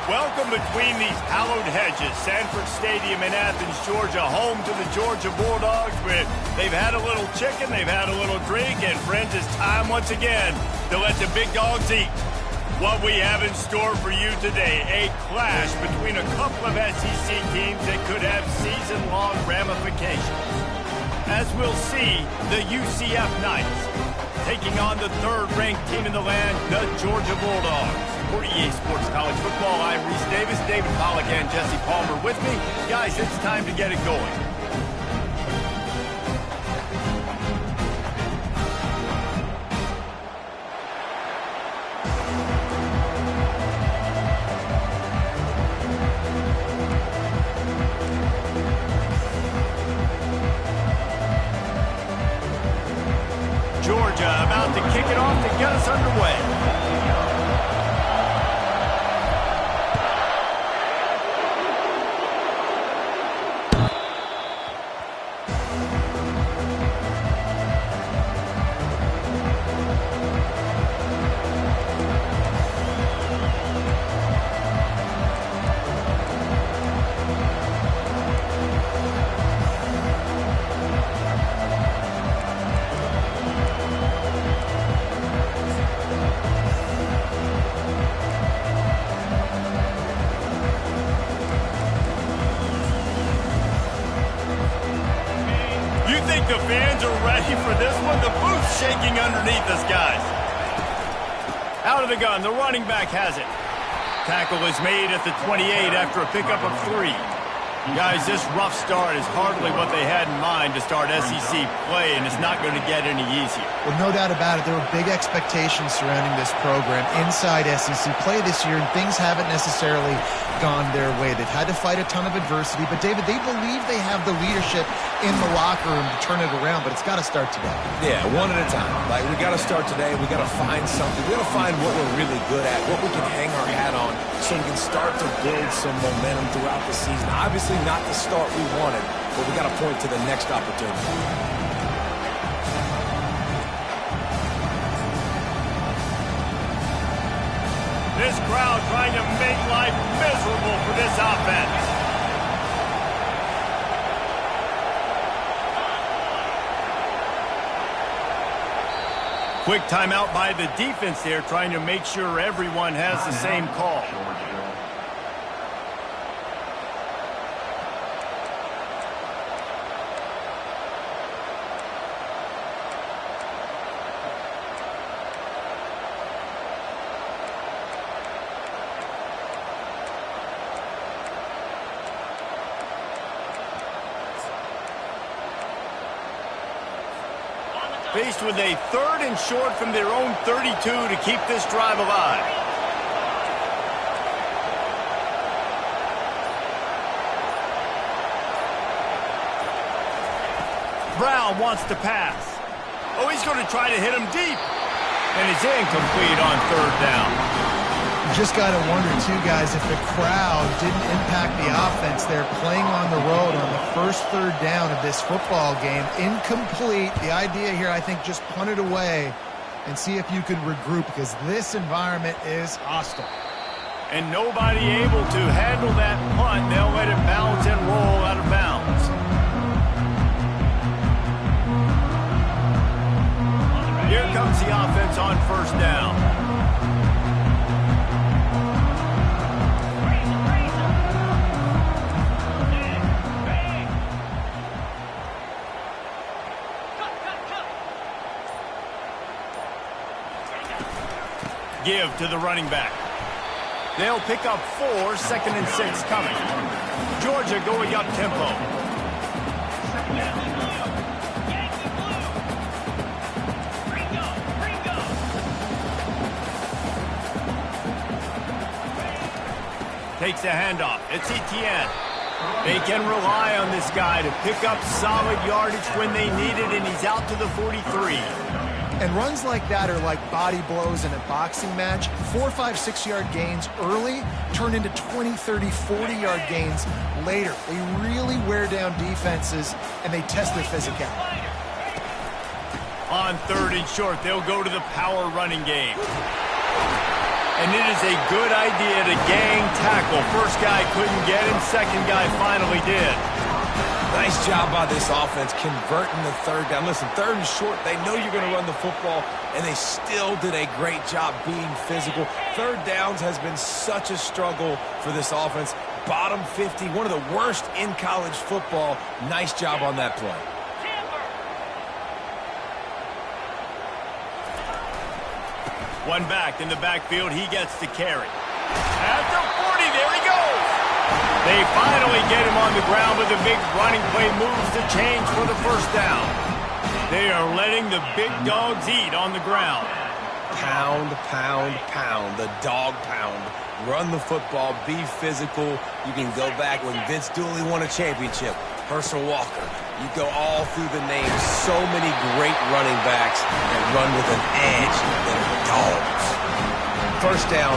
Welcome between these hallowed hedges. Sanford Stadium in Athens, Georgia, home to the Georgia Bulldogs. They've had a little chicken, they've had a little drink, and friends, it's time once again to let the big dogs eat. What we have in store for you today, a clash between a couple of SEC teams that could have season-long ramifications. As we'll see, the UCF Knights taking on the third-ranked team in the land, the Georgia Bulldogs. For EA Sports College Football, I'm Reese Davis, David Pollack, and Jesse Palmer with me. Guys, it's time to get it going. Georgia about to kick it off to get us underway. The fans are ready for this one. The booth's shaking underneath us, guys. Out of the gun, the running back has it. Tackle is made at the 28 after a pickup of 3. Guys, this rough start is hardly what they had in mind to start SEC play, and it's not going to get any easier. Well, no doubt about it. There were big expectations surrounding this program inside SEC play this year, and things haven't necessarily gone their way. They've had to fight a ton of adversity, but David, they believe they have the leadership in the locker room to turn it around, but it's got to start today. Yeah, one at a time. Like, we got to start today. We got to find something. We got to find what we're really good at, what we can hang our hat on, so we can start to build some momentum throughout the season. Obviously not the start we wanted, but we got to point to the next opportunity. This crowd trying to make life miserable for this offense. Quick timeout by the defense there, trying to make sure everyone has the same call. Faced with a 3rd and short from their own 32 to keep this drive alive. Brown wants to pass. Oh, he's going to try to hit him deep. And it's incomplete on 3rd down. You just got to wonder, too, guys, if the crowd didn't impact the offense. They're playing on the road on the first 3rd down of this football game. Incomplete. The idea here, I think, just punt it away and see if you can regroup, because this environment is hostile. And nobody able to handle that punt. They'll let it bounce and roll out of bounds. Here comes the offense on 1st down. Give to the running back. They'll pick up 4, 2nd and 6 coming. Georgia going up tempo. Takes a handoff. It's Etienne. They can rely on this guy to pick up solid yardage when they need it, and he's out to the 43. And runs like that are like body blows in a boxing match. 4, 5, 6-yard gains early turn into 20, 30, 40-yard gains later. They really wear down defenses, and they test their physicality. On 3rd and short, they'll go to the power running game. And it is a good idea to gang tackle. First guy couldn't get him, second guy finally did. Nice job by this offense converting the third down. Listen, third and short, they know you're going to run the football, and they still did a great job being physical. Third downs has been such a struggle for this offense. Bottom 50, one of the worst in college football. Nice job on that play. One back in the backfield, he gets to carry. At the 40, there he goes. They finally get him on the ground with a big running play, moves the chains for the first down. They are letting the big dogs eat on the ground. Pound, pound, pound, the dog pound. Run the football, be physical. You can go back when Vince Dooley won a championship. Herschel Walker. You go all through the names. So many great running backs that run with an edge. They're dogs. First down,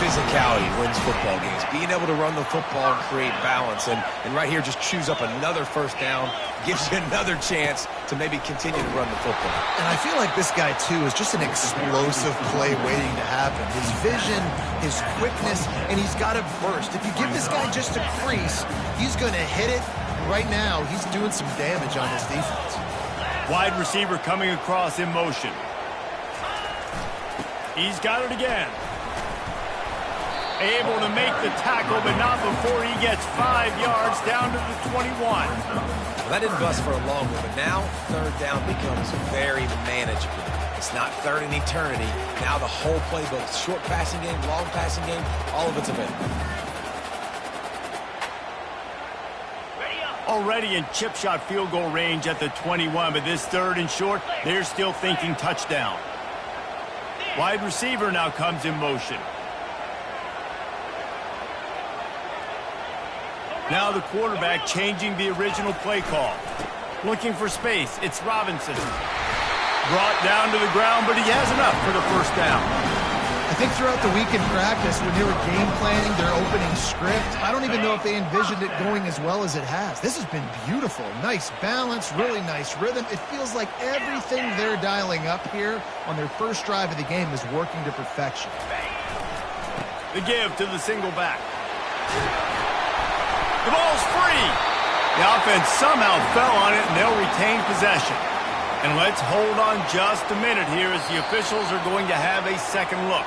physicality wins football games. Being able to run the football and create balance. And right here, just choose up another first down. Gives you another chance to maybe continue to run the football. And I feel like this guy, too, is just an explosive play waiting to happen. His vision, his quickness, and he's got to burst. If you give this guy just a crease, he's going to hit it. Right now, he's doing some damage on his defense. Wide receiver coming across in motion. He's got it again. Able to make the tackle, but not before he gets 5 yards down to the 21. Well, that didn't bust for a long one, but now third down becomes very manageable. It's not third in eternity. Now the whole playbook, short passing game, long passing game, all of it's available. Already in chip shot field goal range at the 21, but this third and short, they're still thinking touchdown. Wide receiver now comes in motion. Now the quarterback changing the original play call. Looking for space, it's Robinson. Brought down to the ground, but he has enough for the first down. I think throughout the week in practice, when they were game planning their opening script, I don't even know if they envisioned it going as well as it has. This has been beautiful. Nice balance, really nice rhythm. It feels like everything they're dialing up here on their first drive of the game is working to perfection. The give to the single back. The ball's free. The offense somehow fell on it, and they'll retain possession. And let's hold on just a minute here as the officials are going to have a second look.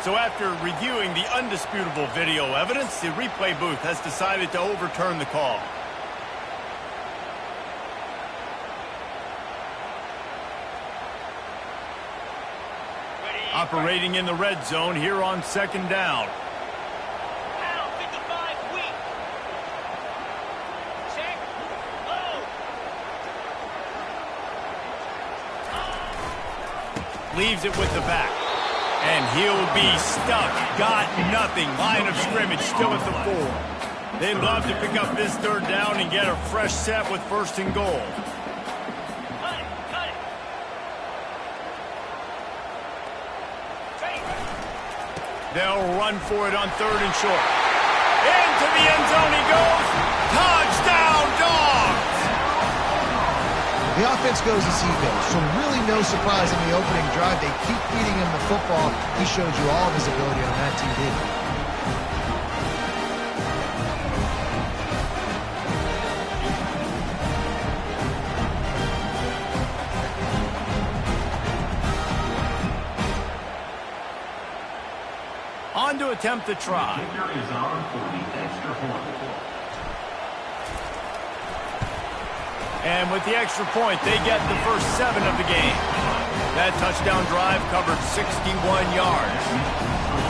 So after reviewing the undisputable video evidence, the replay booth has decided to overturn the call. Operating in the red zone here on second down. Leaves it with the back. And he'll be stuck. Got nothing. Line of scrimmage still at the 4. They'd love to pick up this third down and get a fresh set with first and goal. They'll run for it on third and short. Into the end zone he goes. Touchdown, Dogs! The offense goes as he goes, so really no surprise in the opening drive. They keep feeding him the football. He showed you all of his ability on that TV. On to attempt the try. And with the extra point, they get the first 7 of the game. That touchdown drive covered 61 yards.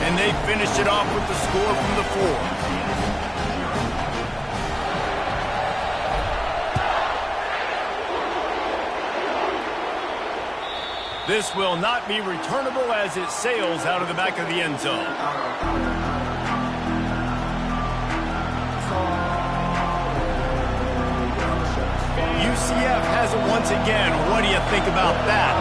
And they finished it off with the score from the 4. This will not be returnable as it sails out of the back of the end zone. UCF has it once again. What do you think about that?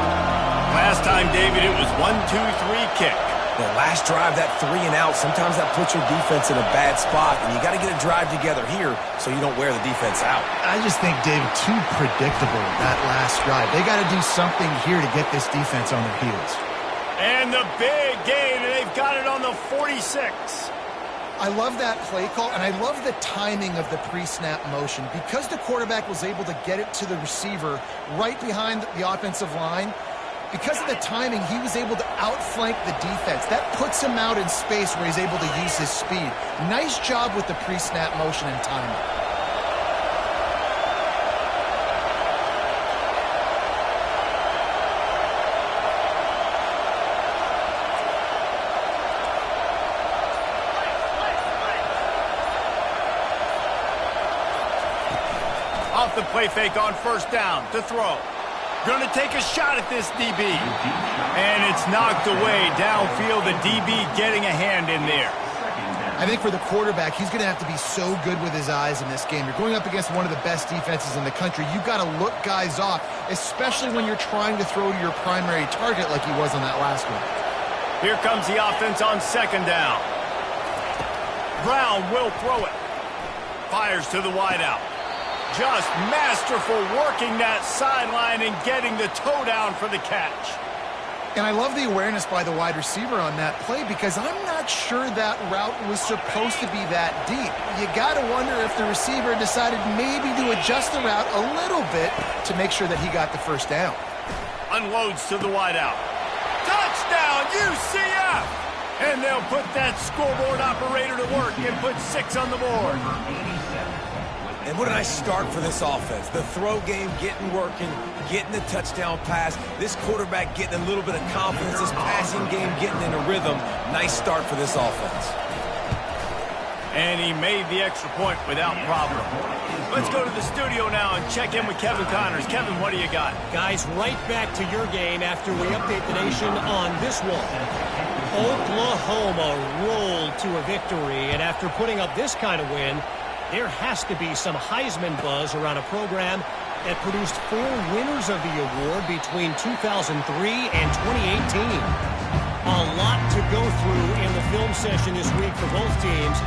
Last time, David, it was 1-2-3 kick. The last drive, that 3 and out, sometimes that puts your defense in a bad spot, and you got to get a drive together here so you don't wear the defense out. I just think, David, too predictable that last drive. They got to do something here to get this defense on their heels. And the big gain, and they've got it on the 46. I love that play call, and I love the timing of the pre-snap motion. Because the quarterback was able to get it to the receiver right behind the offensive line, because of the timing, he was able to outflank the defense. That puts him out in space where he's able to use his speed. Nice job with the pre-snap motion and timing. Off the play fake on first down to throw. Going to take a shot at this DB. And it's knocked away downfield. The DB getting a hand in there. I think for the quarterback, he's going to have to be so good with his eyes in this game. You're going up against one of the best defenses in the country. You've got to look guys off, especially when you're trying to throw to your primary target like he was on that last one. Here comes the offense on second down. Brown will throw it. Fires to the wideout. Just masterful working that sideline and getting the toe down for the catch. And I love the awareness by the wide receiver on that play because I'm not sure that route was supposed to be that deep. You got to wonder if the receiver decided maybe to adjust the route a little bit to make sure that he got the first down. Unloads to the wideout. Touchdown, UCF! And they'll put that scoreboard operator to work and put 6 on the board. And what a nice start for this offense. The throw game getting working, getting the touchdown pass. This quarterback getting a little bit of confidence. This passing game getting in a rhythm. Nice start for this offense. And he made the extra point without problem. Let's go to the studio now and check in with Kevin Connors. Kevin, what do you got? Guys, right back to your game after we update the nation on this one. Oklahoma rolled to a victory, and after putting up this kind of win, there has to be some Heisman buzz around a program that produced 4 winners of the award between 2003 and 2018. A lot to go through in the film session this week for both teams,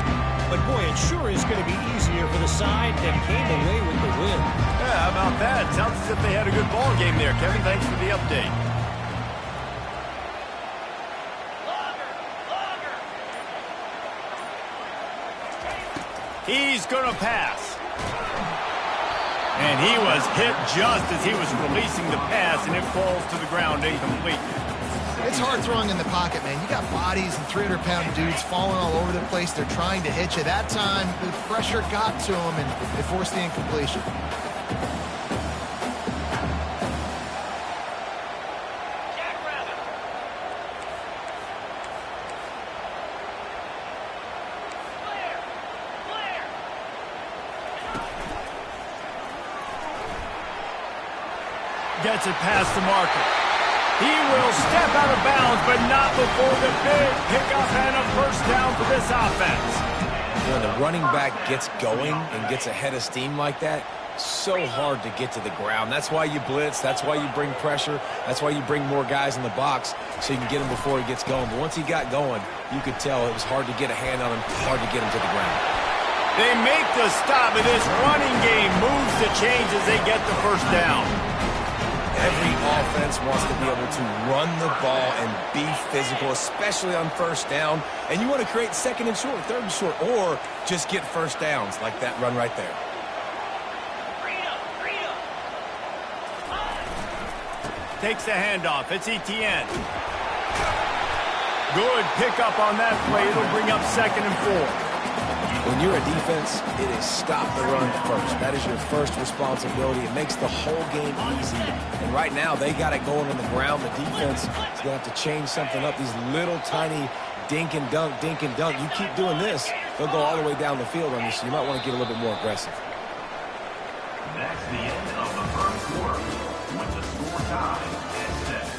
but boy, it sure is going to be easier for the side that came away with the win. Yeah, how about that? Sounds as if they had a good ball game there. Kevin, thanks for the update. He's going to pass. And he was hit just as he was releasing the pass, and it falls to the ground incomplete. It's hard throwing in the pocket, man. You got bodies and 300-pound dudes falling all over the place. They're trying to hit you. That time, the pressure got to him, and they forced the incompletion. Gets it past the marker. He will step out of bounds, but not before the big pickup and a first down for this offense. When the running back gets going and gets ahead of steam like that, so hard to get to the ground. That's why you blitz. That's why you bring pressure. That's why you bring more guys in the box so you can get him before he gets going. But once he got going, you could tell it was hard to get a hand on him, hard to get him to the ground. They make the stop, and this running game moves the chains as they get the first down. Every offense wants to be able to run the ball and be physical, especially on first down. And you want to create second and short, third and short, or just get first downs like that run right there. Takes the handoff. It's Etienne. Good pickup on that play. It'll bring up 2nd and 4. When you're a defense, it is stop the run first. That is your first responsibility. It makes the whole game easy. And right now, they got it going on the ground. The defense is going to have to change something up. These little tiny dink and dunk, dink and dunk. You keep doing this, they'll go all the way down the field on you, so you might want to get a little bit more aggressive. That's the end of the first quarter with the score tied at 7.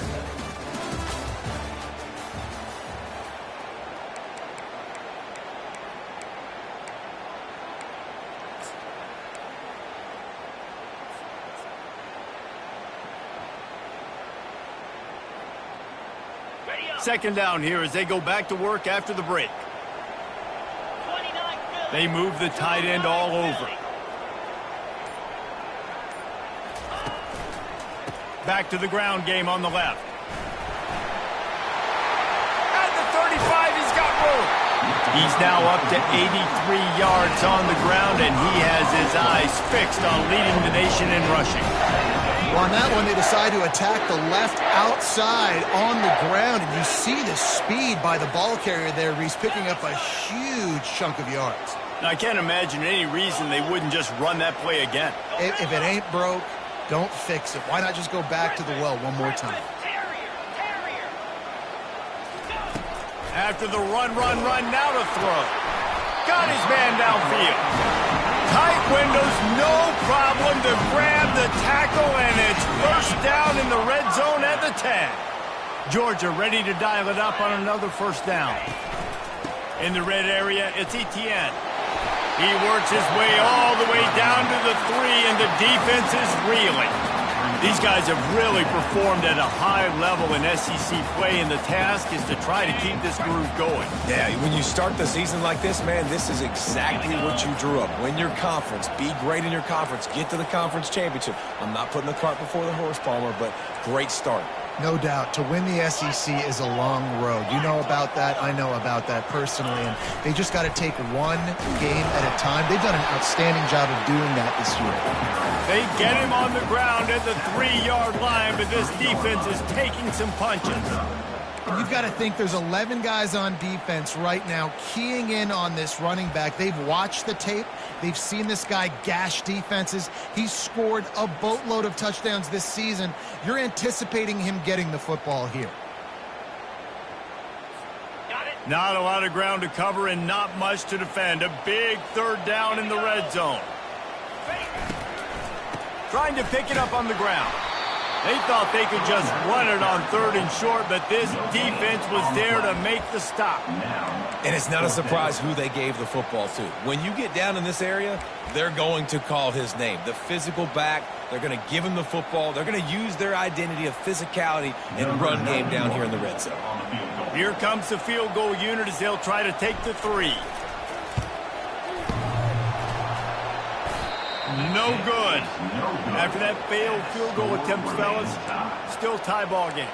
Second down here as they go back to work after the break. They move the tight end all over. Back to the ground game on the left. He's now up to 83 yards on the ground, and he has his eyes fixed on leading the nation in rushing. Well, on that one, they decide to attack the left outside on the ground, and you see the speed by the ball carrier there, Reese, picking up a huge chunk of yards. Now, I can't imagine any reason they wouldn't just run that play again. If it ain't broke, don't fix it. Why not just go back to the well one more time? After the run, now to throw. Got his man downfield. Tight windows, no problem to grab the tackle, and it's first down in the red zone at the 10. Georgia ready to dial it up on another first down. In the red area, it's Etienne. He works his way all the way down to the 3, and the defense is reeling. These guys have really performed at a high level in SEC play, and the task is to try to keep this groove going. Yeah, when you start the season like this, man, this is exactly what you drew up. Win your conference, be great in your conference, get to the conference championship. I'm not putting the cart before the horse, Palmer, but great start. No doubt. To win the SEC is a long road. You know about that. I know about that personally. And they just got to take one game at a time. They've done an outstanding job of doing that this year. They get him on the ground at the 3-yard line, but this defense is taking some punches. You've got to think there's 11 guys on defense right now keying in on this running back. They've watched the tape. They've seen this guy gash defenses. He's scored a boatload of touchdowns this season. You're anticipating him getting the football here. Not a lot of ground to cover and not much to defend. A big third down in the red zone. Trying to pick it up on the ground. They thought they could just run it on 3rd and short, but this defense was there to make the stop. And it's not a surprise who they gave the football to. When you get down in this area, they're going to call his name. The physical back, they're going to give him the football. They're going to use their identity of physicality and run game down here in the red zone. Here comes the field goal unit as they'll try to take the 3. No good. After that failed field goal attempt, fellas, still tie ball game.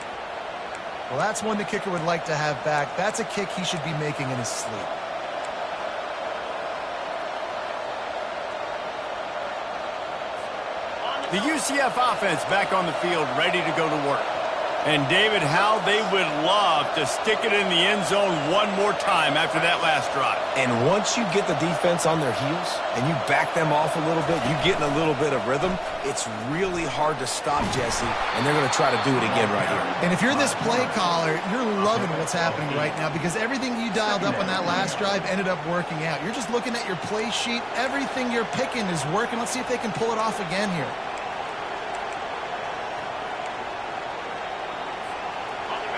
Well, that's one the kicker would like to have back. That's a kick he should be making in his sleep. The UCF offense back on the field, ready to go to work. And David, how they would love to stick it in the end zone one more time after that last drive. And once you get the defense on their heels and you back them off a little bit, you get in a little bit of rhythm, it's really hard to stop Jesse, and they're going to try to do it again right here. And if you're this play caller, you're loving what's happening right now because everything you dialed up on that last drive ended up working out. You're just looking at your play sheet. Everything you're picking is working. Let's see if they can pull it off again here.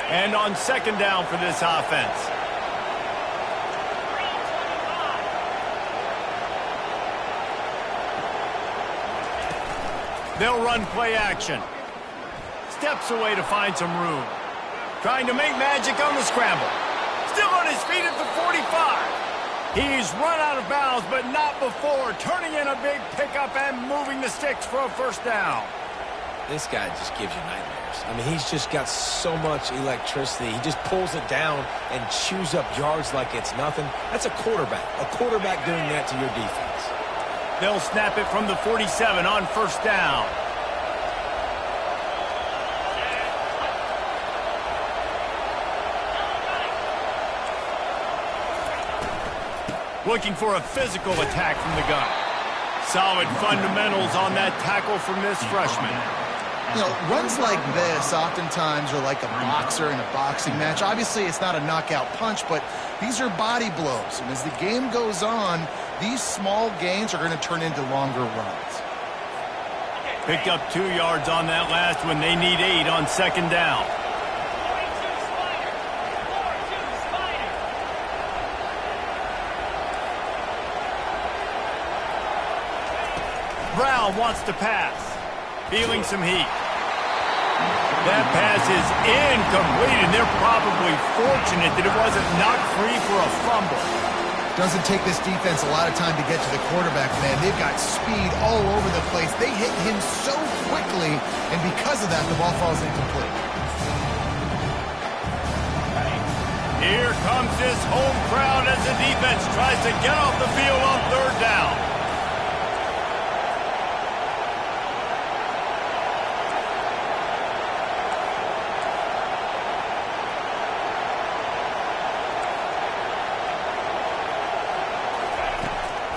And on 2nd down for this offense. They'll run play action. Steps away to find some room. Trying to make magic on the scramble. Still on his feet at the 45. He's run out of bounds, but not before. Turning in a big pickup and moving the sticks for a first down. This guy just gives you nightmares. I mean, he's just got so much electricity. He just pulls it down and chews up yards like it's nothing. That's a quarterback. A quarterback doing that to your defense. They'll snap it from the 47 on first down. Looking for a physical attack from the gun. Solid fundamentals on that tackle from this freshman. You know, runs like this oftentimes are like a boxer in a boxing match. Obviously, it's not a knockout punch, but these are body blows. And as the game goes on, these small gains are going to turn into longer runs. Picked up 2 yards on that last one. They need 8 on 2nd down. Brown wants to pass. Feeling some heat. That pass is incomplete, and they're probably fortunate that it wasn't knocked free for a fumble. Doesn't take this defense a lot of time to get to the quarterback, man. They've got speed all over the place. They hit him so quickly, and because of that, the ball falls incomplete. Here comes this home crowd as the defense tries to get off the field on third down.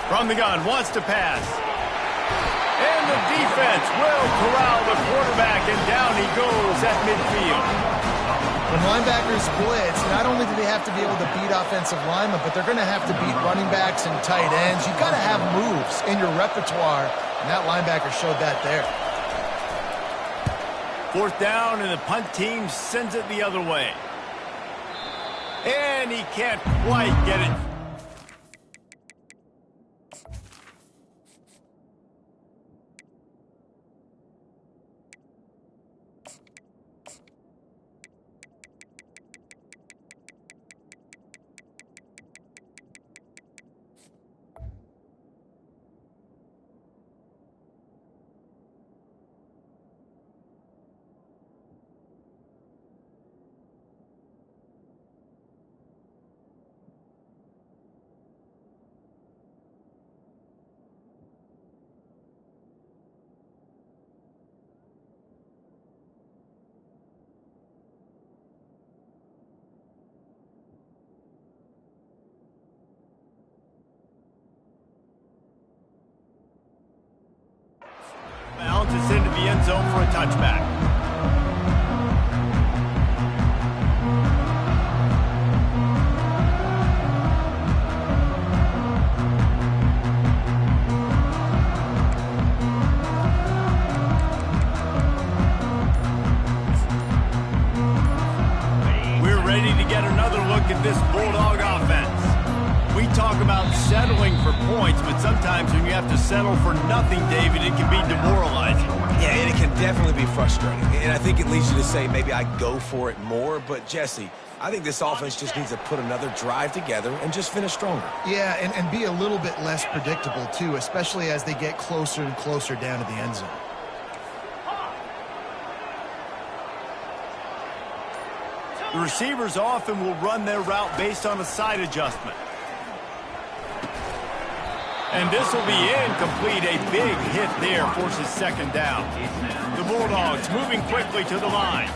From the gun, wants to pass. And the defense will corral the quarterback, and down he goes at midfield. When linebackers blitz, not only do they have to be able to beat offensive linemen, but they're going to have to beat running backs and tight ends. You've got to have moves in your repertoire, and that linebacker showed that there. Fourth down, and the punt team sends it the other way. And he can't quite get it. Bounces into the end zone for a touchback. We're ready to get another look at this Bulldog offense. We talk about settling for points, but sometimes when you have to settle for nothing, David, it can be demoralizing. Yeah, and it can definitely be frustrating. And I think it leads you to say maybe I go for it more. But, Jesse, I think this offense just needs to put another drive together and just finish stronger. Yeah, and be a little bit less predictable, too, especially as they get closer and closer down to the end zone. The receivers often will run their route based on a side adjustment. And this will be incomplete. A big hit there forces second down. The Bulldogs moving quickly to the line.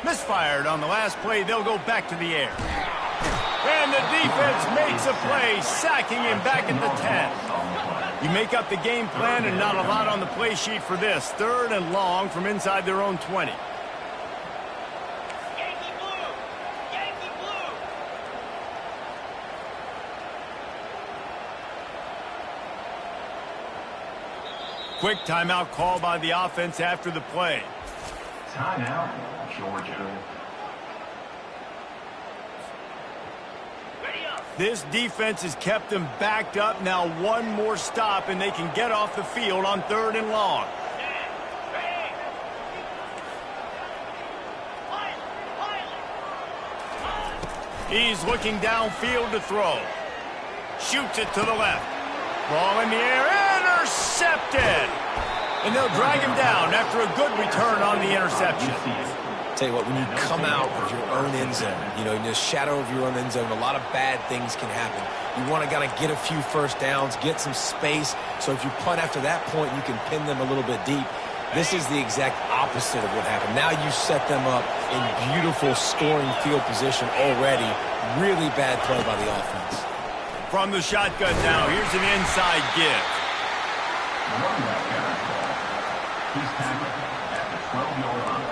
Misfired on the last play. They'll go back to the air. And the defense makes a play, sacking him back at the 10. You make up the game plan and not a lot on the play sheet for this. Third and long from inside their own 20. Yankee blue! Yankee blue! Quick timeout call by the offense after the play. Timeout, Georgia. This defense has kept them backed up. Now one more stop, and they can get off the field on third and long. He's looking downfield to throw. Shoots it to the left. Ball in the air, intercepted! And they'll drag him down after a good return on the interception. Tell you what, when you come out of your own end zone, you know, in the shadow of your own end zone, a lot of bad things can happen. You want to kind of get a few first downs, get some space, so if you punt after that point, you can pin them a little bit deep. This is the exact opposite of what happened. Now you set them up in beautiful scoring field position already. Really bad play by the offense. From the shotgun now, here's an inside give. Running back counter call. He's tackled at the 12-yard line.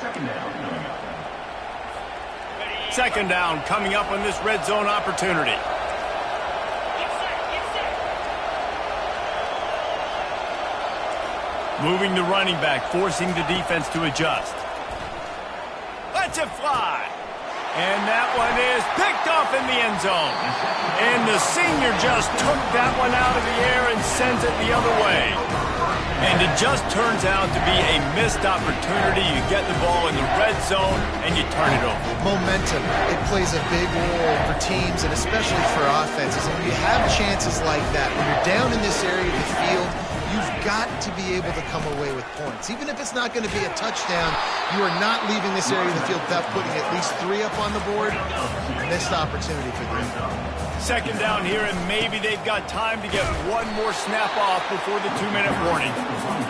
Second down coming up. Second down coming up on this red zone opportunity. Moving the running back, forcing the defense to adjust. Let's it fly. And that one is picked off in the end zone. And the senior just took that one out of the air and sends it the other way. And it just turns out to be a missed opportunity. You get the ball in the red zone, and you turn it over. Momentum. It plays a big role for teams and especially for offenses. And when you have chances like that, when you're down in this area of the field, you've got to be able to come away with points. Even if it's not going to be a touchdown, you are not leaving this area of the field without putting at least 3 up on the board. Missed opportunity for them. Second down here, and maybe they've got time to get one more snap off before the 2-minute warning.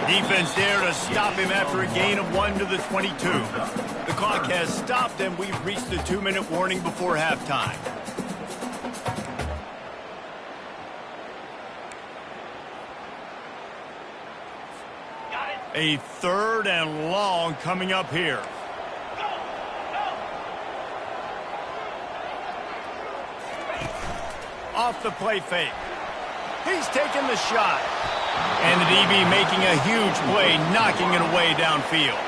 Defense there to stop him after a gain of 1 to the 22. The clock has stopped, and we've reached the 2-minute warning before halftime. A 3rd and long coming up here. Off the play fake. He's taking the shot. And the DB making a huge play, knocking it away downfield.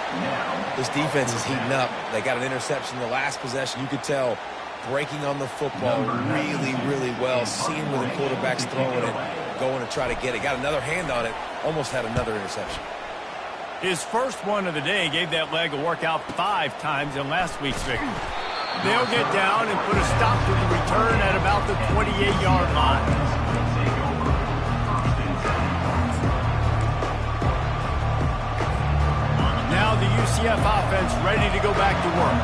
This defense is heating up. They got an interception in the last possession. You could tell breaking on the football really, really well. Seeing where the quarterback's throwing it, going to try to get it. Got another hand on it. Almost had another interception. His first one of the day gave that leg a workout 5 times in last week's victory. They'll get down and put a stop to the return at about the 28-yard line. Now the UCF offense ready to go back to work.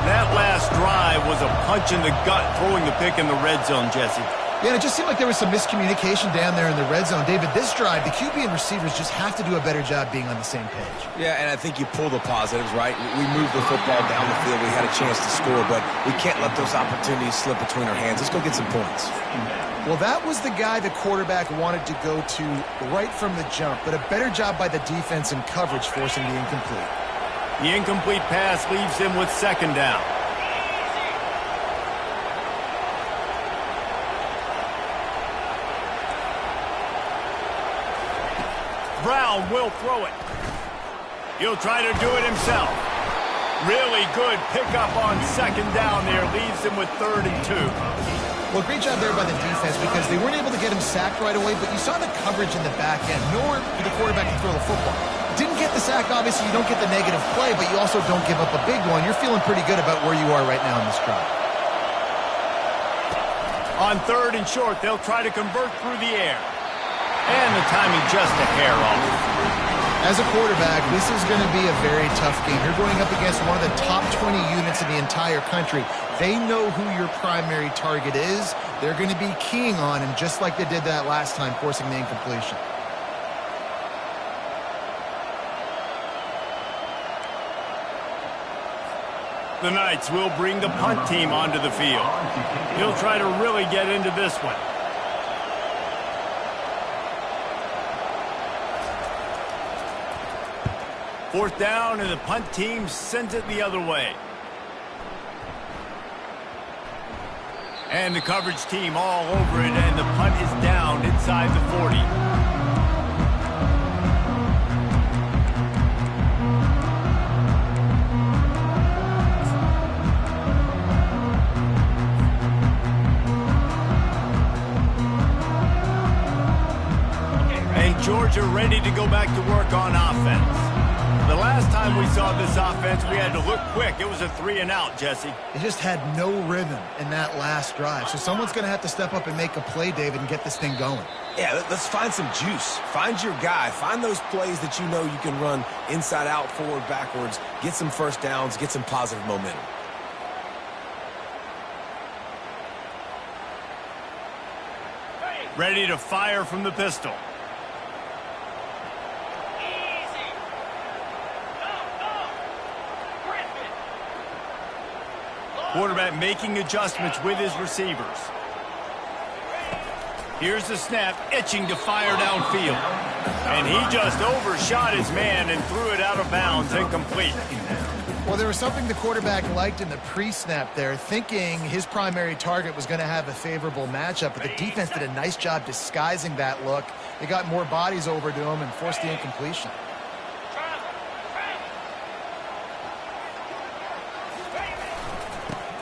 That last drive was a punch in the gut, throwing the pick in the red zone, Jesse. Yeah, and it just seemed like there was some miscommunication down there in the red zone. David, this drive, the QB and receivers just have to do a better job being on the same page. Yeah, and I think you pull the positives, right? We moved the football down the field. We had a chance to score, but we can't let those opportunities slip between our hands. Let's go get some points. Well, that was the guy the quarterback wanted to go to right from the jump, but a better job by the defense and coverage forcing the incomplete. The incomplete pass leaves him with 2nd down. Brown will throw it. He'll try to do it himself. Really good pickup on 2nd down there. Leaves him with 3rd and 2. Well, great job there by the defense because they weren't able to get him sacked right away, but you saw the coverage in the back end. Nowhere for the quarterback to throw the football. Didn't get the sack, obviously. You don't get the negative play, but you also don't give up a big one. You're feeling pretty good about where you are right now in this drive. On 3rd and short, they'll try to convert through the air. And the timing just a hair off. As a quarterback, this is going to be a very tough game. You're going up against one of the top 20 units in the entire country. They know who your primary target is. They're going to be keying on him just like they did that last time, forcing the incompletion. The Knights will bring the punt team onto the field. He'll try to really get into this one. Fourth down, and the punt team sends it the other way. And the coverage team all over it, and the punt is down inside the 40. And Georgia ready to go back to work on offense. The last time we saw this offense, we had to look quick. It was a 3-and-out, Jesse. It just had no rhythm in that last drive. So someone's going to have to step up and make a play, David, and get this thing going. Yeah, let's find some juice. Find your guy. Find those plays that you know you can run inside out, forward, backwards. Get some first downs. Get some positive momentum. Ready to fire from the pistol. Quarterback making adjustments with his receivers. Here's the snap, itching to fire downfield. And he just overshot his man and threw it out of bounds, incomplete. Well, there was something the quarterback liked in the pre-snap there, thinking his primary target was going to have a favorable matchup, but the defense did a nice job disguising that look. They got more bodies over to him and forced the incompletion.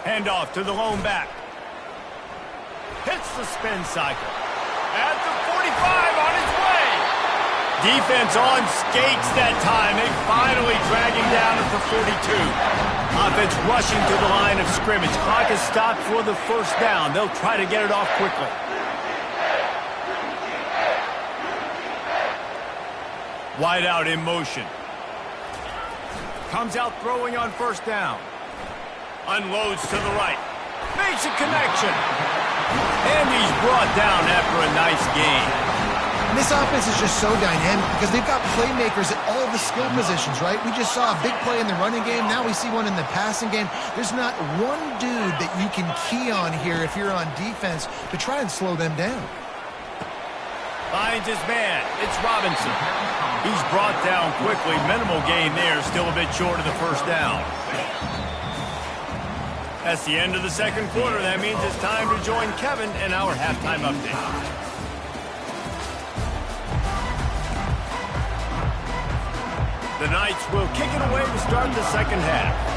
Handoff to the lone back. Hits the spin cycle. At the 45, on his way. Defense on skates that time. They finally drag him down at the 42. Offense rushing to the line of scrimmage. Clock is stopped for the first down. They'll try to get it off quickly. Wide out in motion. Comes out throwing on first down. Unloads to the right. Makes a connection. And he's brought down after a nice gain. And this offense is just so dynamic because they've got playmakers at all the skill positions, right? We just saw a big play in the running game. Now we see one in the passing game. There's not one dude that you can key on here if you're on defense to try and slow them down. Finds his man. It's Robinson. He's brought down quickly. Minimal gain there. Still a bit short of the first down. That's the end of the second quarter. That means it's time to join Kevin in our halftime update. The Knights will kick it away to start the second half.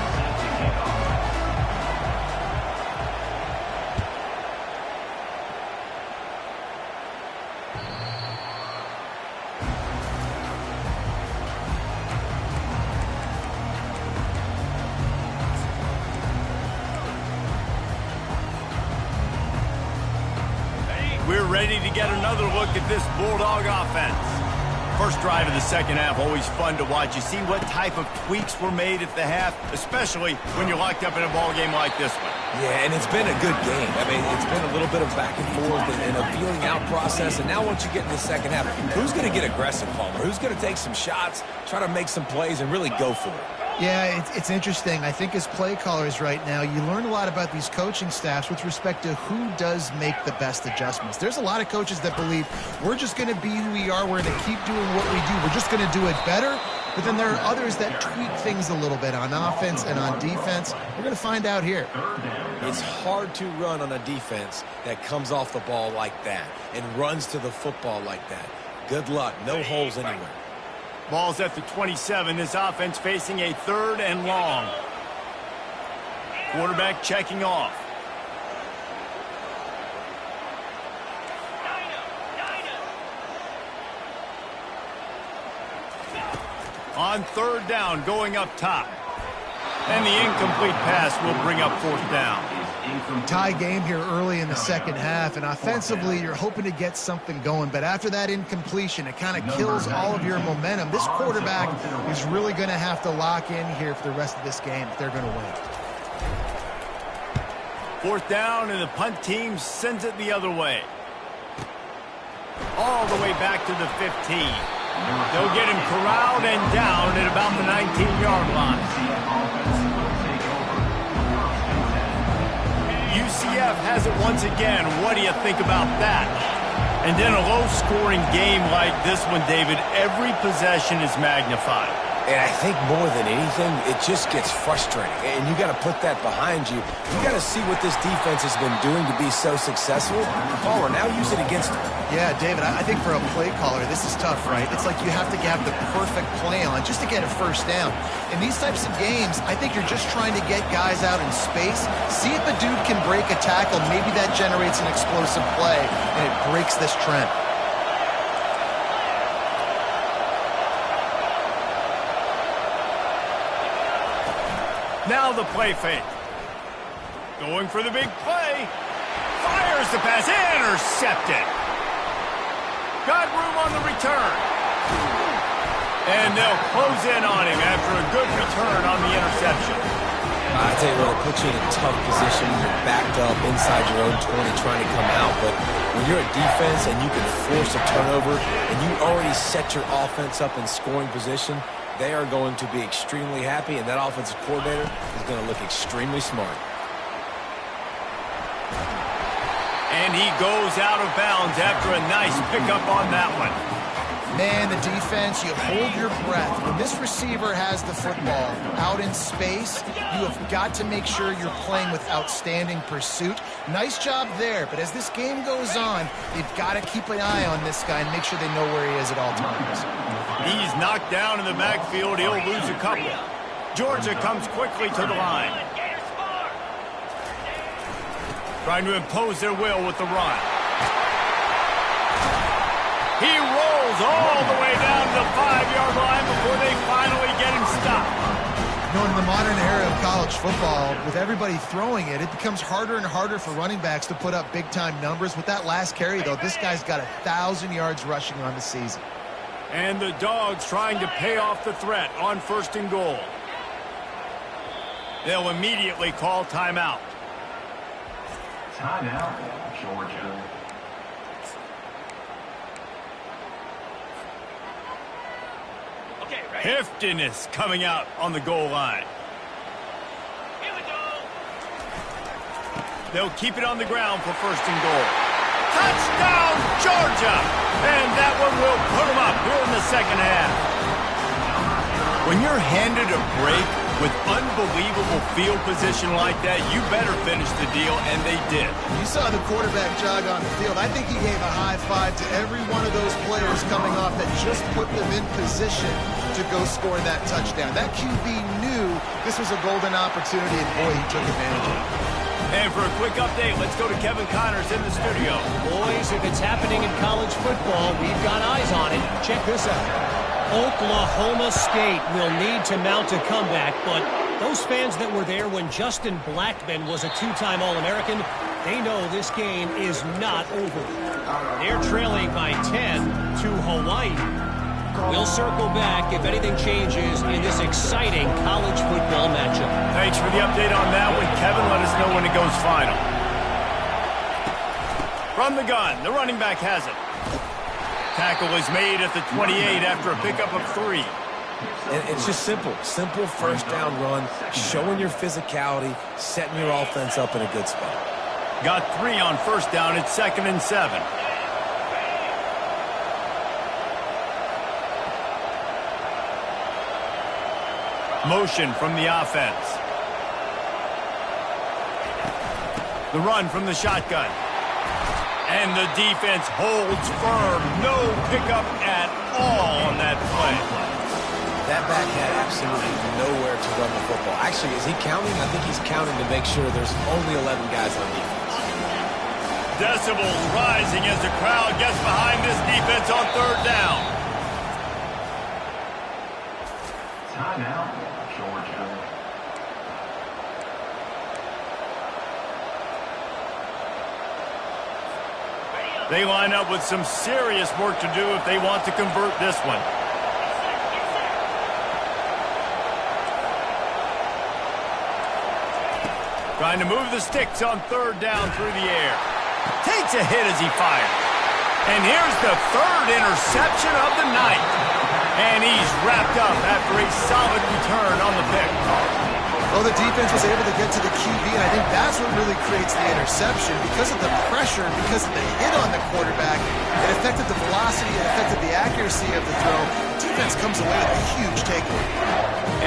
We're ready to get another look at this Bulldog offense. First drive of the second half, always fun to watch. You see what type of tweaks were made at the half, especially when you're locked up in a ball game like this one. Yeah, and it's been a good game. I mean, it's been a little bit of back and forth and a feeling out process. And now once you get in the second half, who's going to get aggressive, Palmer? Who's going to take some shots, try to make some plays, and really go for it? Yeah, it's interesting. I think as play callers right now, you learn a lot about these coaching staffs with respect to who does make the best adjustments. There's a lot of coaches that believe we're just going to be who we are. We're going to keep doing what we do. We're just going to do it better. But then there are others that tweak things a little bit on offense and on defense. We're going to find out here. It's hard to run on a defense that comes off the ball like that and runs to the football like that. Good luck. No holes anywhere. Ball's at the 27. This offense facing a third and long. Quarterback checking off. On third down, going up top. And the incomplete pass will bring up fourth down. Tie game here early in the second half, and offensively you're hoping to get something going, but after that incompletion it kind of kills all of your momentum. This quarterback is really going to have to lock in here for the rest of this game if they're going to win. Fourth down, and the punt team sends it the other way. All the way back to the 15. They'll get him corralled and down at about the 19-yard line. UCF has it once again. What do you think about that? And then a low-scoring game like this one, David, every possession is magnified. And I think more than anything, it just gets frustrating. And you got to put that behind you. You got to see what this defense has been doing to be so successful. Caller, now use it against them. Yeah, David, I think for a play caller, this is tough, right? It's like you have to have the perfect play on just to get a first down. In these types of games, I think you're just trying to get guys out in space, see if a dude can break a tackle. Maybe that generates an explosive play, and it breaks this trend. Now the play fake. Going for the big play. Fires the pass. Intercepted. Got room on the return. And they'll close in on him after a good return on the interception. I tell you what, it puts you in a tough position. You're backed up inside your own 20 trying to come out. But when you're a defense and you can force a turnover and you already set your offense up in scoring position, they are going to be extremely happy, and that offensive coordinator is going to look extremely smart. And he goes out of bounds after a nice pickup on that one. Man, the defense, you hold your breath. When this receiver has the football out in space, you have got to make sure you're playing with outstanding pursuit. Nice job there, but as this game goes on, they've got to keep an eye on this guy and make sure they know where he is at all times. He's knocked down in the backfield. He'll lose a couple. Georgia comes quickly to the line. Trying to impose their will with the run. He rolls all the way down to the 5-yard line before they finally get him stopped. You know, in the modern era of college football, with everybody throwing it, it becomes harder and harder for running backs to put up big-time numbers. With that last carry, though, this guy's got 1,000 yards rushing on the season. And the Dogs trying to pay off the threat on 1st and goal. They'll immediately call timeout. Timeout, Georgia. Okay, ready? Heftiness coming out on the goal line. Here we go. They'll keep it on the ground for 1st and goal. Touchdown, Georgia! And that one will put them up here in the second half. When you're handed a break with unbelievable field position like that, you better finish the deal, and they did. You saw the quarterback jog on the field. I think he gave a high five to every one of those players coming off that just put them in position to go score that touchdown. That QB knew this was a golden opportunity, and boy, he took advantage of it. And for a quick update, let's go to Kevin Connors in the studio. Boys, if it's happening in college football, we've got eyes on it. Check this out. Oklahoma State will need to mount a comeback, but those fans that were there when Justin Blackmon was a 2-time All-American, they know this game is not over. They're trailing by 10 to Hawaii. We'll circle back if anything changes in this exciting college football matchup. Thanks for the update on that one, Kevin. Let us know when it goes final. From the gun, the running back has it. Tackle is made at the 28 after a pickup of 3. And it's just simple. Simple first down run, showing your physicality, setting your offense up in a good spot. Got 3 on 1st down. It's 2nd and 7. Motion from the offense. The run from the shotgun. And the defense holds firm. No pickup at all on that play. That back had absolutely nowhere to run the football. Actually, is he counting? I think he's counting to make sure there's only 11 guys on defense. Decibels rising as the crowd gets behind this defense on 3rd down. Timeout, Georgia. They line up with some serious work to do if they want to convert this one. Trying to move the sticks on 3rd down through the air. Takes a hit as he fires. And here's the 3rd interception of the night. And he's wrapped up after a solid return on the pick. Well, the defense was able to get to the QB, and I think that's what really creates the interception. Because of the pressure, because of the hit on the quarterback, it affected the velocity, it affected the accuracy of the throw. The defense comes away with a huge takeaway.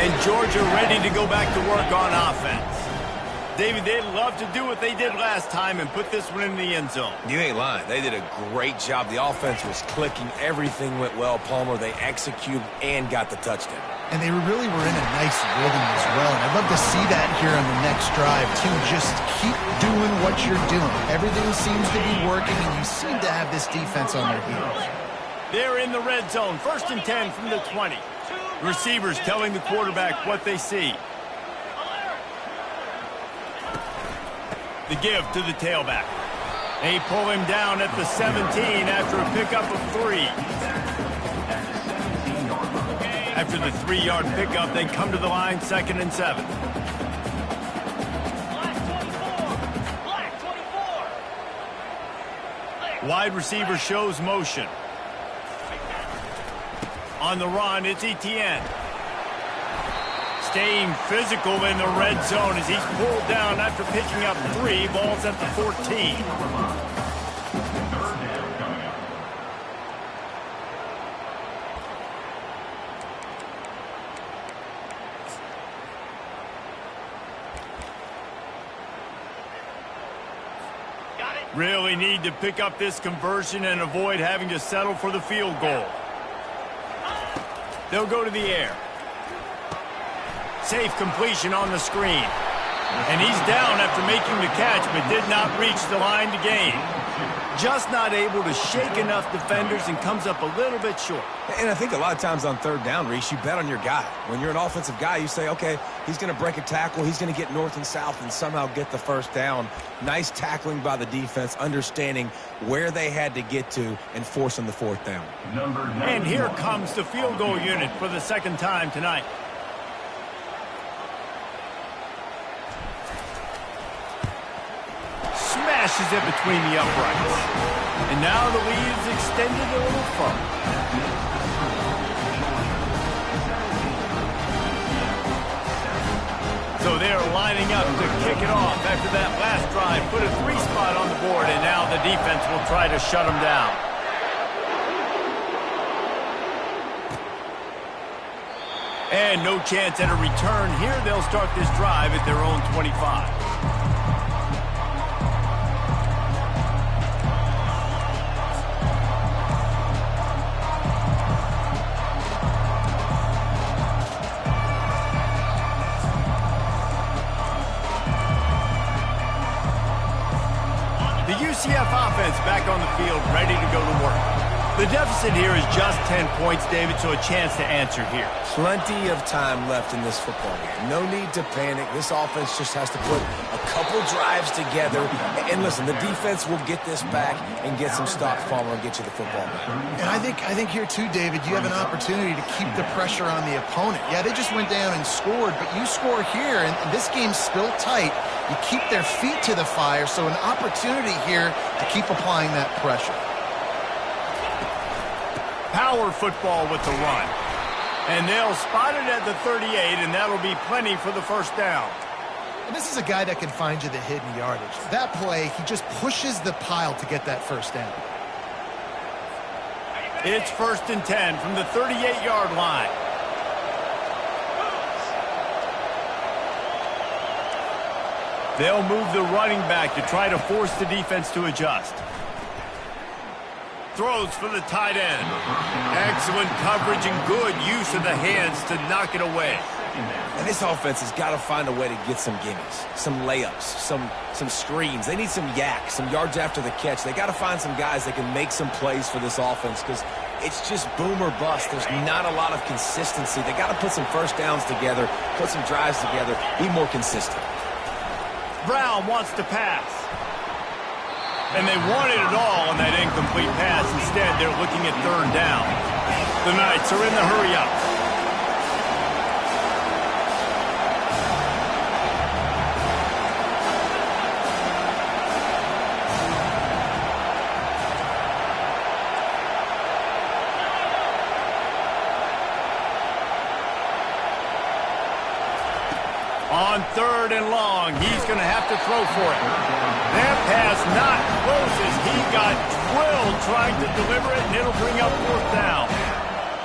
And Georgia ready to go back to work on offense. David, they'd love to do what they did last time and put this one in the end zone. You ain't lying. They did a great job. The offense was clicking. Everything went well, Palmer. They executed and got the touchdown. And they really were in a nice rhythm as well. And I'd love to see that here on the next drive, too. Just keep doing what you're doing. Everything seems to be working, and you seem to have this defense on their heels. They're in the red zone. 1st and 10 from the 20. Receivers telling the quarterback what they see. The give to the tailback. They pull him down at the 17 after a pickup of 3. After the 3-yard pickup, they come to the line, 2nd and 7. Black 24. Wide receiver shows motion. On the run, it's Etienne. Staying physical in the red zone as he's pulled down after picking up 3. Balls at the 14. Really need to pick up this conversion and avoid having to settle for the field goal. They'll go to the air. Safe completion on the screen. And he's down after making the catch, but did not reach the line to gain. Just not able to shake enough defenders and comes up a little bit short. And I think a lot of times on third down, Reese, you bet on your guy. When you're an offensive guy, you say, okay, he's going to break a tackle, he's going to get north and south and somehow get the first down. Nice tackling by the defense, understanding where they had to get to and forcing the fourth down. And here comes the field goal unit for the second time tonight. Smashes it between the uprights. And now the lead is extended a little further. So they're lining up to kick it off after that last drive. Put a 3-spot on the board, and now the defense will try to shut them down. And no chance at a return here. They'll start this drive at their own 25. UCF offense back on the field, ready to go to work. The deficit here is just 10 points, David, so a chance to answer here. Plenty of time left in this football game. No need to panic. This offense just has to put a couple drives together. And listen, the defense will get this back and get some stops, Palmer, and get you the football back. And I think here too, David, you have an opportunity to keep the pressure on the opponent. Yeah, they just went down and scored, but you score here, and this game's still tight. You keep their feet to the fire, so an opportunity here to keep applying that pressure. Power football with the run. And they'll spot it at the 38, and that'll be plenty for the first down. And this is a guy that can find you the hidden yardage. That play, he just pushes the pile to get that first down. It's 1st and 10 from the 38-yard line. They'll move the running back to try to force the defense to adjust. Throws for the tight end. Excellent coverage and good use of the hands to knock it away. And this offense has got to find a way to get some gimmies, some layups, some screens. They need some yak, some yards after the catch. They got to find some guys that can make some plays for this offense because it's just boom or bust. There's not a lot of consistency. They got to put some first downs together, put some drives together, be more consistent. Brown wants to pass. And they wanted it all on that incomplete pass. Instead, they're looking at 3rd down. The Knights are in the hurry-up. On 3rd and long, he's going to have to throw for it. That pass not close as he got drilled trying to deliver it, and it'll bring up 4th down.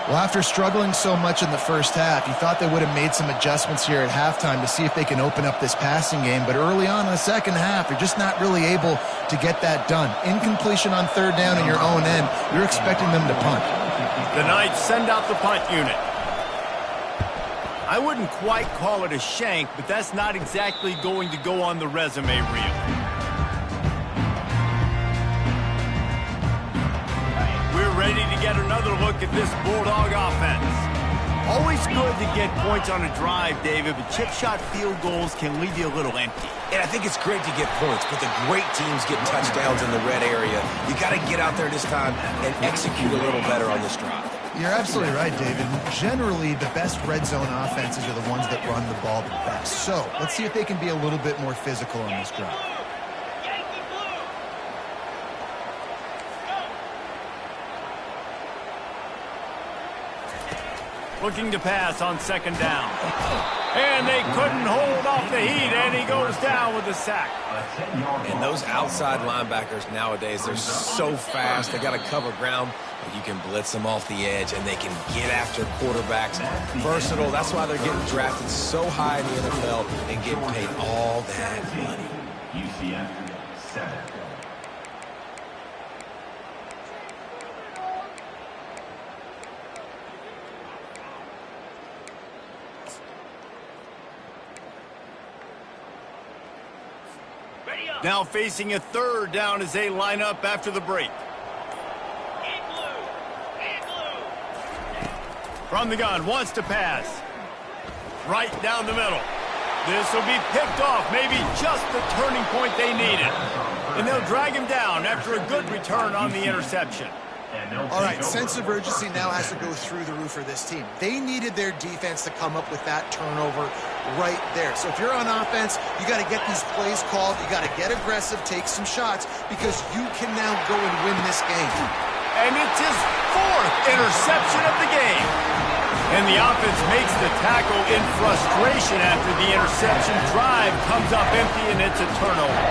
Well, after struggling so much in the first half, you thought they would have made some adjustments here at halftime to see if they can open up this passing game. But early on in the second half, they're just not really able to get that done. Incompletion on 3rd down in your own end, you're expecting them to punt. The Knights send out the punt unit. I wouldn't quite call it a shank, but that's not exactly going to go on the resume reel. We're ready to get another look at this Bulldog offense. Always good to get points on a drive, David, but chip shot field goals can leave you a little empty. And I think it's great to get points, but the great teams get touchdowns in the red area. You got to get out there this time and execute a little better on this drive. You're absolutely right, David. Generally, the best red zone offenses are the ones that run the ball the best. So let's see if they can be a little bit more physical on this drive. Looking to pass on 2nd down. And they couldn't hold off the heat, and he goes down with a sack. And those outside linebackers nowadays, they're so fast. They got to cover ground. You can blitz them off the edge, and they can get after quarterbacks. Versatile. That's why they're getting drafted so high in the NFL and getting paid all that money. UCF 7. Ready up. Now facing a third down as they line up after the break. From the gun, wants to pass. Right down the middle. This will be picked off, maybe just the turning point they needed. And they'll drag him down after a good return on the interception. All right, sense of urgency now has to go through the roof for this team. They needed their defense to come up with that turnover right there. So if you're on offense, you got to get these plays called. You got to get aggressive, take some shots, because you can now go and win this game. And it's his 4th interception of the game. And the offense makes the tackle in frustration after the interception. Drive comes up empty, and it's a turnover.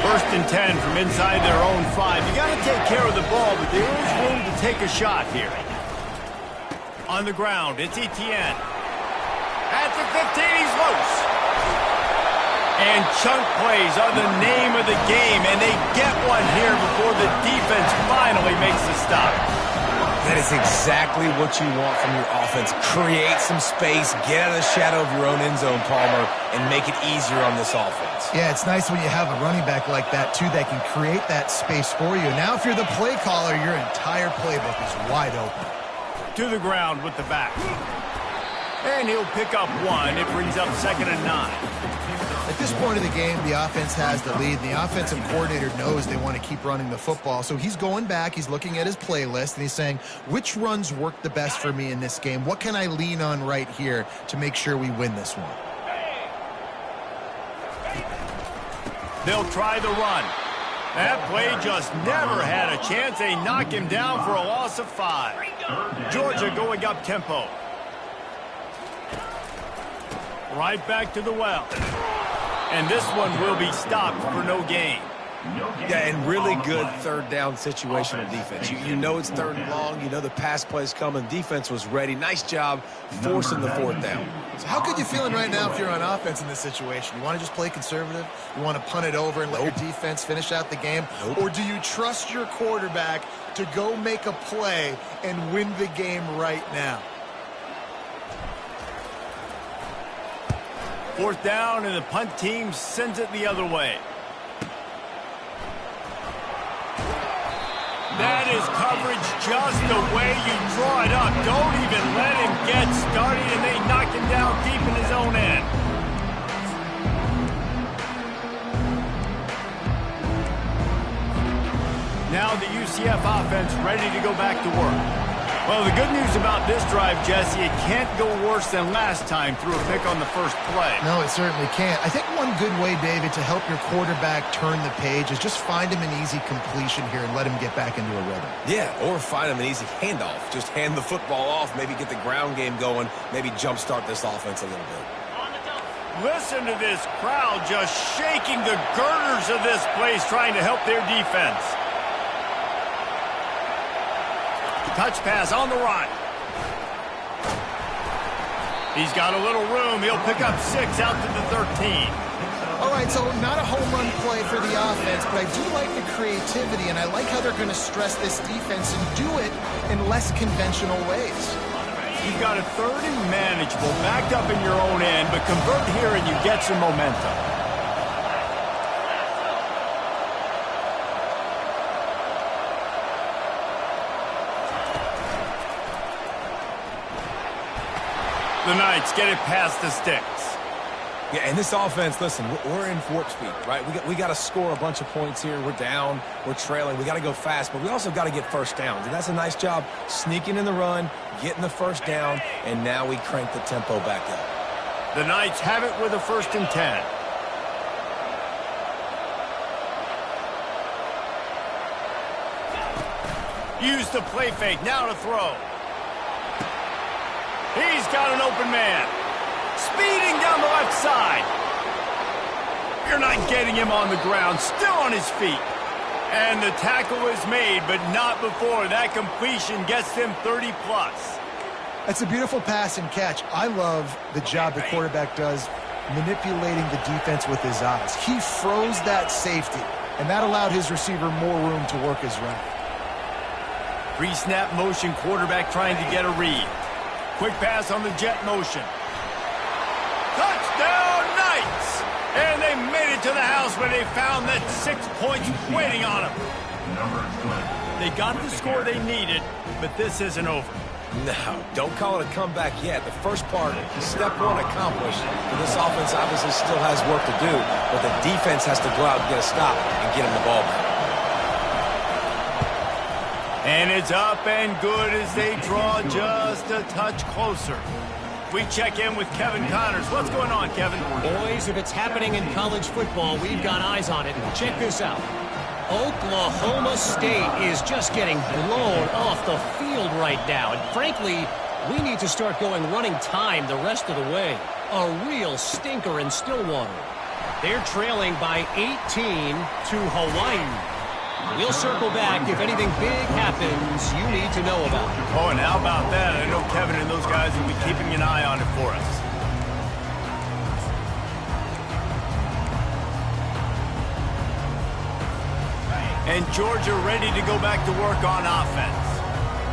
First and 10 from inside their own 5. You got to take care of the ball, but there is room to take a shot here. On the ground, it's Etienne. At the 15, he's loose. And chunk plays are the name of the game, and they get one here before the defense finally makes the stop. That is exactly what you want from your offense. Create some space, get out of the shadow of your own end zone, Palmer, and make it easier on this offense. Yeah, it's nice when you have a running back like that, too, that can create that space for you. Now, if you're the play caller, your entire playbook is wide open. To the ground with the back. And he'll pick up 1. It brings up 2nd and 9. At this point of the game, the offense has the lead. The offensive coordinator knows they want to keep running the football. So he's going back, he's looking at his playlist, and he's saying, which runs work the best for me in this game? What can I lean on right here to make sure we win this one? They'll try the run. That play just never had a chance. They knock him down for a loss of 5. Georgia going up tempo. Right back to the well. And this one will be stopped for no gain. Yeah, and really good third down situational defense. You know it's 3rd and long. You know the pass play's coming. Defense was ready. Nice job forcing the 4th down. So how good you feeling right now if you're on offense in this situation? You want to just play conservative? You want to punt it over and let your defense finish out the game? Or do you trust your quarterback to go make a play and win the game right now? 4th down, and the punt team sends it the other way. That is coverage just the way you draw it up. Don't even let him get started, and they knock him down deep in his own end. Now the UCF offense ready to go back to work. Well, the good news about this drive, Jesse, it can't go worse than last time through a pick on the first play. No, it certainly can't. I think one good way, David, to help your quarterback turn the page is just find him an easy completion here and let him get back into a rhythm. Yeah, or find him an easy handoff. Just hand the football off, maybe get the ground game going, maybe jumpstart this offense a little bit. Listen to this crowd just shaking the girders of this place trying to help their defense. Touch pass on the run. He's got a little room. He'll pick up 6 out to the 13. All right, so not a home run play for the offense, but I do like the creativity, and I like how they're going to stress this defense and do it in less conventional ways. You've got a 3rd and manageable, backed up in your own end, but convert here and you get some momentum. The Knights get it past the sticks. Yeah, and this offense, listen, we're in warp speed, right? We got to score a bunch of points here. We're down. We're trailing. We got to go fast, but we also got to get first downs. And that's a nice job sneaking in the run, getting the first down, and now we crank the tempo back up. The Knights have it with a 1st and 10. Use the play fake. Now to throw. He's got an open man. Speeding down the left side. You're not getting him on the ground. Still on his feet. And the tackle is made, but not before that completion gets them 30-plus. That's a beautiful pass and catch. I love the job the quarterback does manipulating the defense with his eyes. He froze that safety, and that allowed his receiver more room to work his route. Pre-snap motion, quarterback trying to get a read. Quick pass on the jet motion. Touchdown Knights! And they made it to the house where they found that 6 points waiting on them. They got the score they needed, but this isn't over. No, don't call it a comeback yet. The first part, step one accomplished. But this offense obviously still has work to do, but the defense has to go out and get a stop and get him the ball back. And it's up and good as they draw just a touch closer. We check in with Kevin Connors. What's going on, Kevin? Boys, if it's happening in college football, we've got eyes on it. Check this out. Oklahoma State is just getting blown off the field right now. And frankly, we need to start going running time the rest of the way. A real stinker in Stillwater. They're trailing by 18 to Hawaii. We'll circle back if anything big happens you need to know about. Oh, and how about that? I know Kevin and those guys will be keeping an eye on it for us. And Georgia ready to go back to work on offense.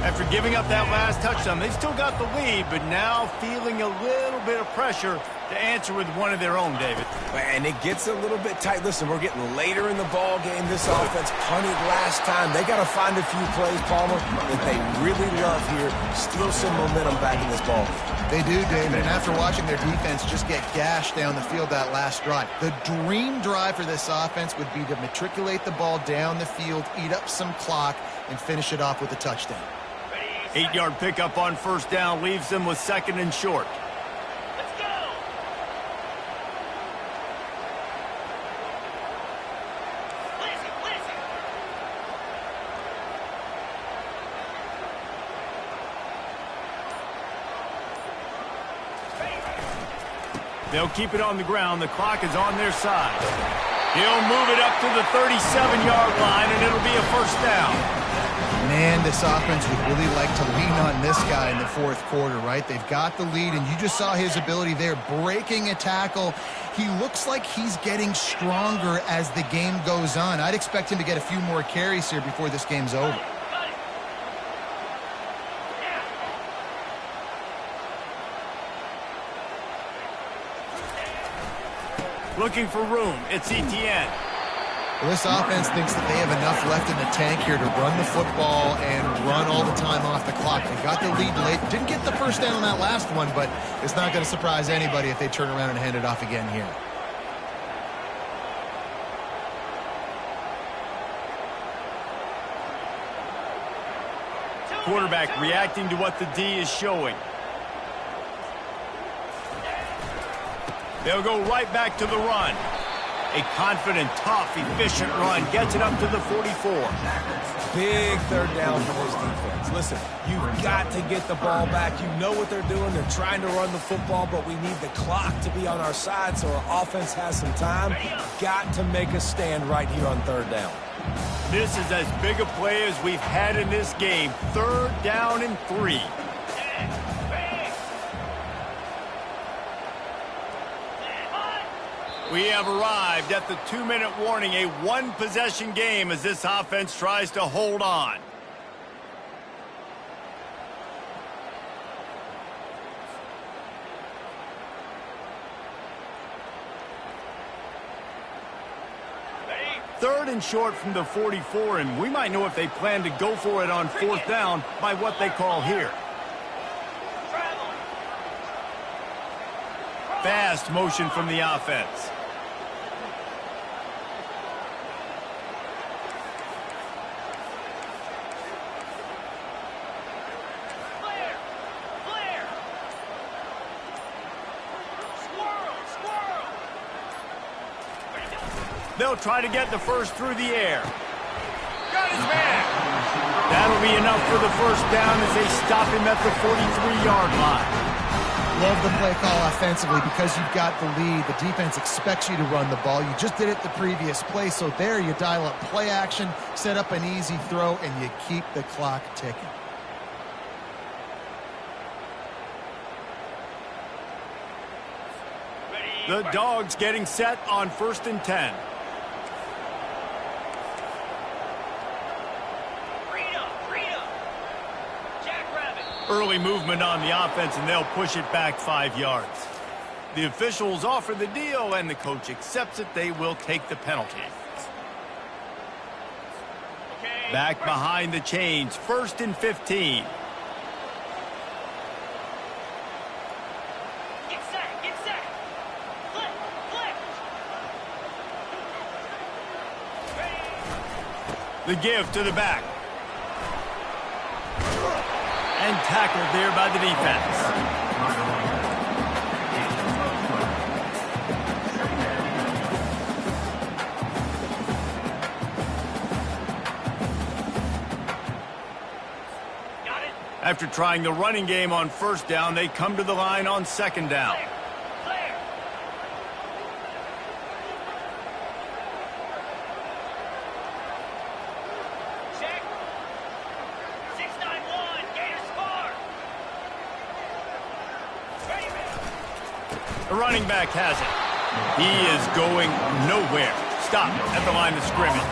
After giving up that last touchdown, they've still got the lead, but now feeling a little bit of pressure to answer with one of their own, David. And it gets a little bit tight. Listen, we're getting later in the ball game. This offense punted last time. They got to find a few plays, Palmer, that they really love here. Steal some momentum back in this ball game. They do, David, and after watching their defense just get gashed down the field that last drive, the dream drive for this offense would be to matriculate the ball down the field, eat up some clock, and finish it off with a touchdown. 8-yard pickup on first down leaves them with 2nd and short. Let's go. Listen. They'll keep it on the ground. The clock is on their side. He'll move it up to the 37-yard line, and it'll be a first down. Man, this offense would really like to lean on this guy in the fourth quarter, right? They've got the lead, and you just saw his ability there, breaking a tackle. He looks like he's getting stronger as the game goes on. I'd expect him to get a few more carries here before this game's over. Looking for room. It's Etienne. Well, this offense thinks that they have enough left in the tank here to run the football and run all the time off the clock. They got the lead late. Didn't get the first down on that last one, but it's not going to surprise anybody if they turn around and hand it off again here. Quarterback reacting to what the D is showing. They'll go right back to the run. A confident, tough, efficient run gets it up to the 44. Big third down for this defense. Listen, you've got to get the ball back. You know what they're doing. They're trying to run the football, but we need the clock to be on our side so our offense has some time. Got to make a stand right here on third down. This is as big a play as we've had in this game. 3rd down and 3. We have arrived at the 2-minute warning, a one-possession game as this offense tries to hold on. Ready? 3rd and short from the 44, and we might know if they plan to go for it on 4th down by what they call here. Travel. Fast motion from the offense. Flare. Squirrel. They'll try to get the first through the air. Got his man. That'll be enough for the first down as they stop him at the 43-yard line. Love the play call offensively because you've got the lead. The defense expects you to run the ball. You just did it the previous play, so there you dial up play action, set up an easy throw, and you keep the clock ticking. The Dogs getting set on 1st and 10. Freedom. Jackrabbit. Early movement on the offense, and they'll push it back 5 yards. The officials offer the deal, and the coach accepts it. They will take the penalty. Okay. Back behind the chains, 1st and 15. Get set. Get set. Flip. Flip. Ready. The give to the back. And tackled there by the defense. Got it. After trying the running game on 1st down, they come to the line on 2nd down. Clear. Clear. Check. 691. Gators score. Ready, ready. The running back has it. He is going nowhere. Stop at the line of scrimmage.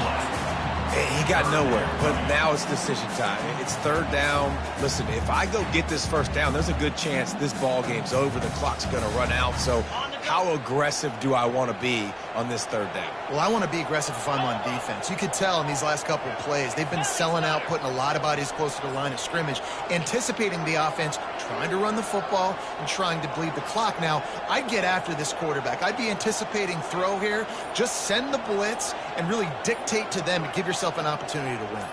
He got nowhere, but now it's decision time. It's 3rd down. Listen, if I go get this 1st down, there's a good chance this ball game's over. The clock's going to run out. So how aggressive do I want to be on this 3rd down? Well, I want to be aggressive if I'm on defense. You could tell in these last couple of plays, they've been selling out, putting a lot of bodies close to the line of scrimmage, anticipating the offense, trying to run the football, and trying to bleed the clock. Now, I'd get after this quarterback. I'd be anticipating throw here. Just send the blitz and really dictate to them and give yourself an opportunity to win.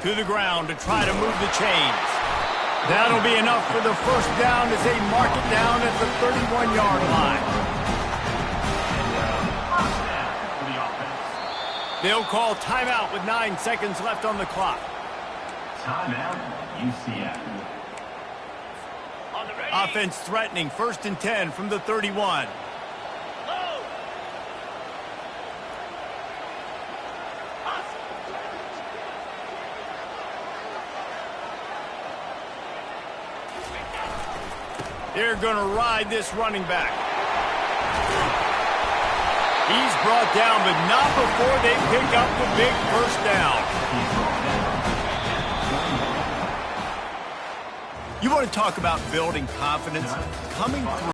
To the ground to try to move the chains. That'll be enough for the 1st down as they mark it down at the 31-yard line. First down for the offense. They'll call timeout with 9 seconds left on the clock. Timeout, UCF. On the ready. Offense threatening, 1st and 10 from the 31. Low. Us. They're going to ride this running back. He's brought down, but not before they pick up the big 1st down. You want to talk about building confidence? Coming through.